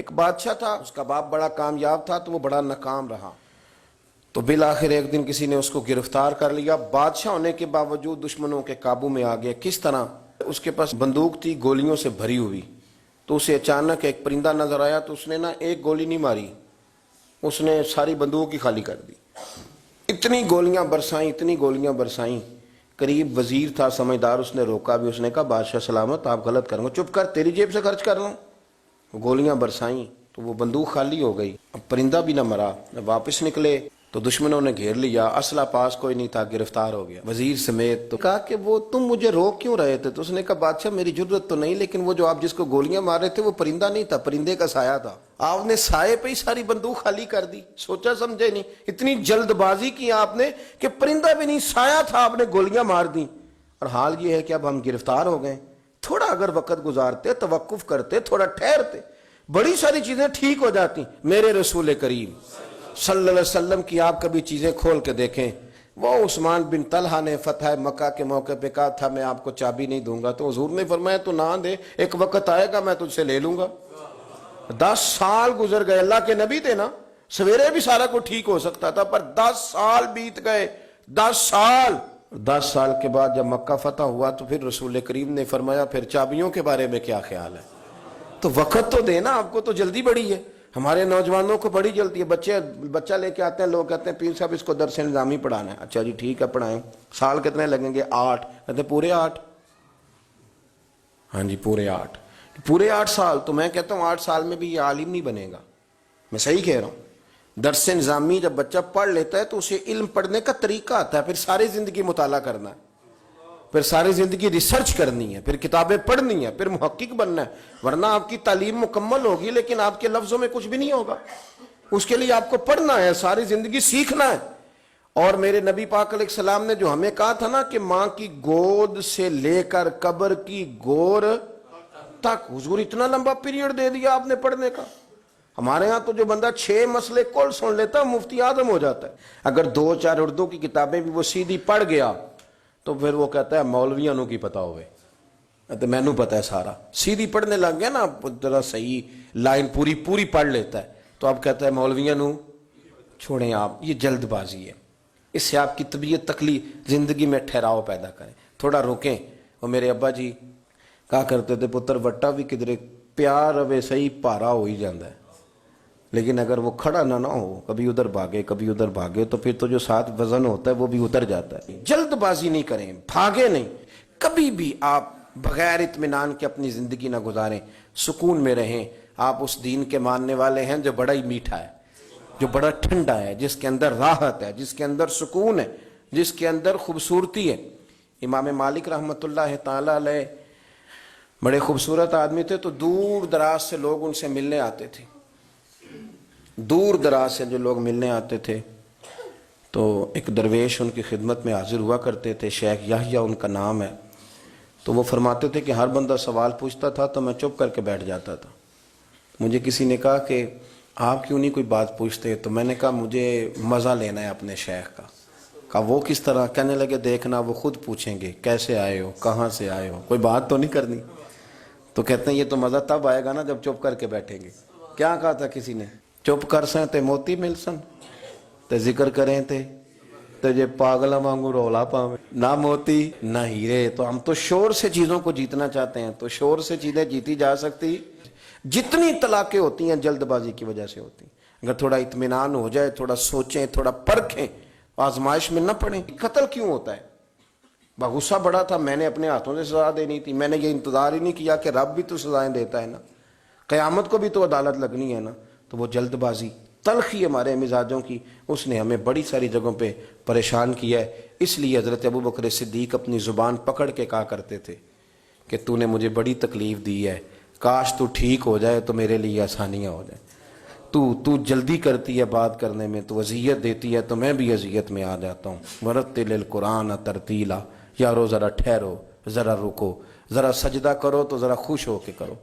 ایک بادشاہ تھا، اس کا باپ بڑا کامیاب تھا تو وہ بڑا ناکام رہا، تو بالآخر ایک دن کسی نے اس کو گرفتار کر لیا۔ بادشاہ ہونے کے باوجود دشمنوں کے قابو میں آ گیا۔ کس طرح؟ اس کے پاس بندوق تھی گولیوں سے بھری ہوئی، تو اسے اچانک ایک پرندہ نظر آیا تو اس نے ایک گولی نہیں ماری، اس نے ساری بندوق ہی خالی کر دی۔ اتنی گولیاں برسائیں، قریب وزیر تھا سمجھدار، اس نے روکا بھی، اس نے کہا بادشاہ سلامت، آپ غلط کریں گے، چپ کر، تیری جیب سے خرچ کر لوں۔ گولیاں برسائیں تو وہ بندوق خالی ہو گئی، اب پرندہ بھی نہ مرا۔ واپس نکلے تو دشمنوں نے گھیر لیا، اسلحہ پاس کوئی نہیں تھا، گرفتار ہو گیا وزیر سمیت۔ تو کہا کہ وہ تم مجھے روک کیوں رہے تھے؟ تو اس نے کہا بادشاہ میری جرت تو نہیں، لیکن وہ جو آپ جس کو گولیاں مار رہے تھے وہ پرندہ نہیں تھا، پرندے کا سایہ تھا، آپ نے سائے پہ ہی ساری بندوق خالی کر دی، سوچا سمجھے نہیں، اتنی جلد بازی کی آپ نے کہ پرندہ بھی نہیں، سایہ تھا، آپ نے گولیاں مار دی۔ اور حال یہ ہے کہ اب ہم گرفتار ہو گئے، تھوڑا اگر وقت گزارتے، توقف کرتے، تھوڑا ٹھہرتے، بڑی ساری چیزیں ٹھیک ہو جاتی۔ میرے رسول کریم صلی اللہ علیہ وسلم کی آپ کبھی چیزیں کھول کے دیکھیں، وہ عثمان بن طلحہ نے فتح مکہ کے موقع پہ کہا تھا میں آپ کو چابی نہیں دوں گا، تو حضور نے فرمایا تو نہ دے، ایک وقت آئے گا میں تجھ سے لے لوں گا۔ 10 سال گزر گئے، اللہ کے نبی تھے نا، سویرے بھی سارا کو ٹھیک ہو سکتا تھا، پر 10 سال بیت گئے، 10 سال کے بعد جب مکہ فتح ہوا تو پھر رسول کریم نے فرمایا پھر چابیوں کے بارے میں کیا خیال ہے؟ تو وقت تو دینا، آپ کو تو جلدی بڑی ہے، ہمارے نوجوانوں کو بڑی جلدی ہے۔ بچہ لے کے آتے ہیں، لوگ کہتے ہیں پیر صاحب اس کو درس نظامی پڑھانا ہے، اچھا جی ٹھیک ہے پڑھائیں، سال کتنے لگیں گے؟ 8، کہتے ہیں پورے 8؟ ہاں جی پورے 8 سال۔ تو میں کہتا ہوں 8 سال میں بھی یہ عالم نہیں بنے گا، میں صحیح کہہ رہا ہوں۔ درس نظامی جب بچہ پڑھ لیتا ہے تو اسے علم پڑھنے کا طریقہ آتا ہے، پھر ساری زندگی مطالعہ کرنا ہے، پھر ساری زندگی ریسرچ کرنی ہے، پھر کتابیں پڑھنی ہے، پھر محقق بننا ہے، ورنہ آپ کی تعلیم مکمل ہوگی لیکن آپ کے لفظوں میں کچھ بھی نہیں ہوگا۔ اس کے لیے آپ کو پڑھنا ہے، ساری زندگی سیکھنا ہے۔ اور میرے نبی پاک علیہ السلام نے جو ہمیں کہا تھا نا کہ ماں کی گود سے لے کر قبر کی گور تک، حضور اتنا لمبا پیریڈ دے دیا آپ نے پڑھنے کا۔ ہمارے ہاں تو جو بندہ 6 مسئلے کل سن لیتا ہے مفتی اعظم ہو جاتا ہے، اگر 2-4 اردو کی کتابیں بھی وہ سیدھی پڑھ گیا تو پھر وہ کہتا ہے مولویوں کی پتہ ہوئے، تو میں نو پتہ ہے سارا، سیدھی پڑھنے لگ گیا نا، ذرا صحیح لائن پوری پڑھ لیتا ہے تو اب کہتا ہے مولویوں چھوڑیں آپ، یہ جلد بازی ہے، اس سے آپ کی طبیعت تکلیف، زندگی میں ٹھہراؤ پیدا کریں، تھوڑا روکیں۔ وہ میرے ابا جی کہا کرتے تھے پتر وٹا بھی کدھرے پیار ہوئے صحیح پارا ہو ہی جاندہ ہے، لیکن اگر وہ کھڑا نہ ہو، کبھی ادھر بھاگے تو پھر تو جو ساتھ وزن ہوتا ہے وہ بھی اتر جاتا ہے۔ جلد بازی نہیں کریں، بھاگے نہیں، کبھی بھی آپ بغیر اطمینان کے اپنی زندگی نہ گزاریں، سکون میں رہیں۔ آپ اس دین کے ماننے والے ہیں جو بڑا ہی میٹھا ہے، جو بڑا ٹھنڈا ہے، جس کے اندر راحت ہے، جس کے اندر سکون ہے، جس کے اندر خوبصورتی ہے۔ امام مالک رحمۃ اللہ تعالی علیہ بڑے خوبصورت آدمی تھے، تو دور دراز سے لوگ ان سے ملنے آتے تھے، دور دراز سے جو لوگ ملنے آتے تھے تو ایک درویش ان کی خدمت میں حاضر ہوا کرتے تھے، شیخ یحییٰ ان کا نام ہے، تو وہ فرماتے تھے کہ ہر بندہ سوال پوچھتا تھا تو میں چپ کر کے بیٹھ جاتا تھا۔ مجھے کسی نے کہا کہ آپ کیوں نہیں کوئی بات پوچھتے؟ تو میں نے کہا مجھے مزہ لینا ہے اپنے شیخ کا۔ کہا وہ کس طرح؟ کہنے لگے دیکھنا وہ خود پوچھیں گے کیسے آئے ہو، کہاں سے آئے ہو، کوئی بات تو نہیں کرنی۔ تو کہتے ہیں یہ تو مزہ تب آئے گا نا جب چپ کر کے بیٹھیں گے۔ کیا کہا تھا کسی نے؟ چپ کر سیں تے موتی مل سن، تے ذکر کریں تے جے پاگلا مانگو رولا پاویں، نہ موتی نہ ہیرے۔ تو ہم تو شور سے چیزوں کو جیتنا چاہتے ہیں، تو شور سے چیزیں جیتی جا سکتی، جتنی طلاقیں ہوتی ہیں جلد بازی کی وجہ سے ہوتی ہیں۔ اگر تھوڑا اطمینان ہو جائے، تھوڑا سوچیں، تھوڑا پرکھیں، آزمائش میں نہ پڑیں۔ قتل کیوں ہوتا ہے؟ غصہ بڑا تھا، میں نے اپنے ہاتھوں سے سزا دینی تھی، میں نے یہ انتظار ہی نہیں کیا کہ رب بھی تو سزائیں دیتا ہے نا، قیامت کو بھی تو عدالت لگنی ہے نا۔ تو وہ جلد بازی، تلخی ہمارے مزاجوں کی، اس نے ہمیں بڑی ساری جگہوں پہ پریشان کیا ہے۔ اس لیے حضرت ابو بکر صدیق اپنی زبان پکڑ کے کہا کرتے تھے کہ تو نے مجھے بڑی تکلیف دی ہے، کاش تو ٹھیک ہو جائے تو میرے لیے آسانیاں ہو جائیں۔ تو جلدی کرتی ہے بات کرنے میں، تو اذیت دیتی ہے تو میں بھی اذیت میں آ جاتا ہوں۔ ورتل القرآن ترتیلا، یارو ذرا ٹھہرو، ذرا رکو، ذرا سجدہ کرو تو ذرا خوش ہو کے کرو،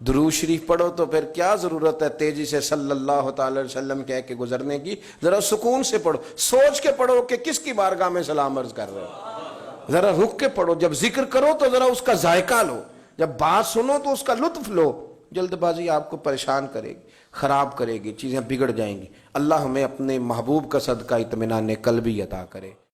درود شریف پڑھو تو پھر کیا ضرورت ہے تیزی سے صلی اللہ تعالی وسلم کہہ کے گزرنے کی، ذرا سکون سے پڑھو، سوچ کے پڑھو کہ کس کی بارگاہ میں سلام عرض کر رہے ہو، ذرا رک کے پڑھو، جب ذکر کرو تو ذرا اس کا ذائقہ لو، جب بات سنو تو اس کا لطف لو، جلد بازی آپ کو پریشان کرے گی، خراب کرے گی، چیزیں بگڑ جائیں گی۔ اللہ ہمیں اپنے محبوب کا صدقہ اطمینان قلبی عطا کرے۔